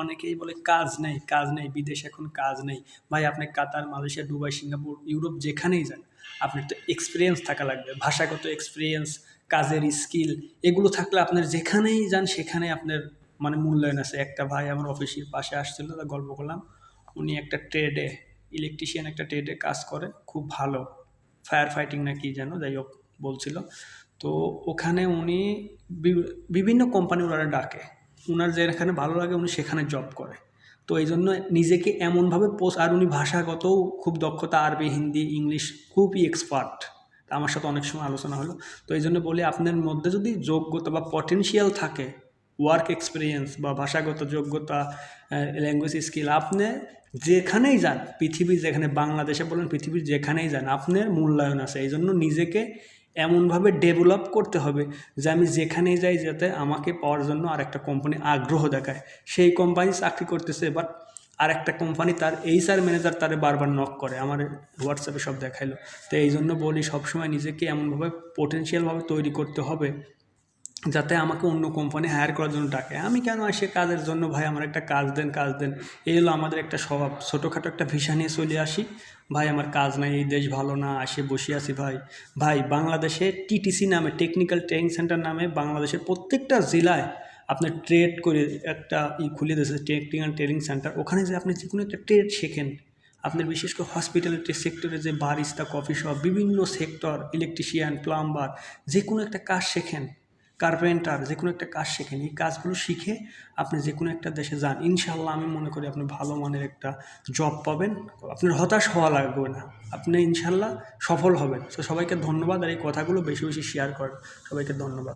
অনেকেই বলে কাজ নেই, কাজ নেই, বিদেশে এখন কাজ নেই। ভাই আপনি কাতার, মালয়েশিয়া, দুবাই, সিঙ্গাপুর, ইউরোপ যেখানেই যান, আপনার তো এক্সপেরিয়েন্স থাকা লাগবে। ভাষাগত এক্সপেরিয়েন্স, কাজের স্কিল এগুলো থাকলে আপনার যেখানেই যান সেখানেই আপনার মানে মূল্যায়ন আছে। একটা ভাই আমার অফিসের পাশে আসছিল, তা গল্প করলাম। উনি একটা ট্রেডে, ইলেকট্রিশিয়ান একটা ট্রেডে কাজ করে, খুব ভালো। ফায়ার ফাইটিং না কি যেন, যাই হোক বলছিল। তো ওখানে উনি বিভিন্ন কোম্পানি ওনারা ডাকে, উনার যেখানে ভালো লাগে উনি সেখানে জব করে। তো এই জন্য নিজেকে এমনভাবে আর উনি ভাষাগতও খুব দক্ষতা, আরবি, হিন্দি, ইংলিশ খুবই এক্সপার্ট। আমার সাথে অনেক সময় আলোচনা হলো। তো এই জন্য বলি, আপনার মধ্যে যদি যোগ্যতা বা পটেনশিয়াল থাকে, ওয়ার্ক এক্সপিরিয়েন্স বা ভাষাগত যোগ্যতা, ল্যাঙ্গুয়েজ স্কিল, আপনি যেখানেই যান পৃথিবীর, যেখানে বাংলাদেশে বলেন পৃথিবীর যেখানেই যান, আপনার মূল্যায়ন আছে। এই জন্য নিজেকে এমনভাবে ডেভেলপ করতে হবে যে আমি যেখানেই যাই যাতে আমাকে পাওয়ার জন্য আরেকটা কোম্পানি আগ্রহ দেখায়। সেই কোম্পানি চাকরি করতেছে, বাট আরেকটা কোম্পানি তার এইচআর ম্যানেজার তারে বারবার নক করে, আমার হোয়াটসঅ্যাপে সব দেখাইলো। তো এই জন্য বলি, সবসময় নিজেকে এমনভাবে পোটেনশিয়ালভাবে তৈরি করতে হবে যাতে আমাকে অন্য কোম্পানি হায়ার করার জন্য ডাকে। আমি কেন আসি কাজের জন্য, ভাই আমার একটা কাজ দেন, কাজ দেন। এই হলো আমাদের একটা স্বভাব। ছোটোখাটো একটা ভিসা নিয়ে চলে আসি, ভাই আমার কাজ নাই, এই দেশ ভালো না, আসে বসে আছি। ভাই ভাই বাংলাদেশে টিটিসি নামে, টেকনিক্যাল ট্রেনিং সেন্টার নামে, বাংলাদেশের প্রত্যেকটা জেলায় আপনার ট্রেড করে একটা খুলে দিয়েছে, টেকনিক্যাল ট্রেনিং সেন্টার। ওখানে যে আপনি যে কোনো একটা ট্রেড শেখেন, আপনার বিশেষ করে হসপিটালিটি সেক্টরে যে বারিস্তা, কফি শপ, বিভিন্ন সেক্টর, ইলেকট্রিশিয়ান, প্লাম্বার, যে কোনো একটা কাজ শেখেন, কার্পেন্টার, যে কোনো একটা কাজ শেখেন। এই কাজগুলো শিখে আপনি যে কোনো একটা দেশে যান, ইনশাল্লাহ আমি মনে করি আপনি ভালো মানের একটা জব পাবেন। আপনার হতাশ হওয়া লাগবে না, আপনি ইনশাল্লাহ সফল হবেন। তো সবাইকে ধন্যবাদ, আর এই কথাগুলো বেশি বেশি শেয়ার করেন। সবাইকে ধন্যবাদ।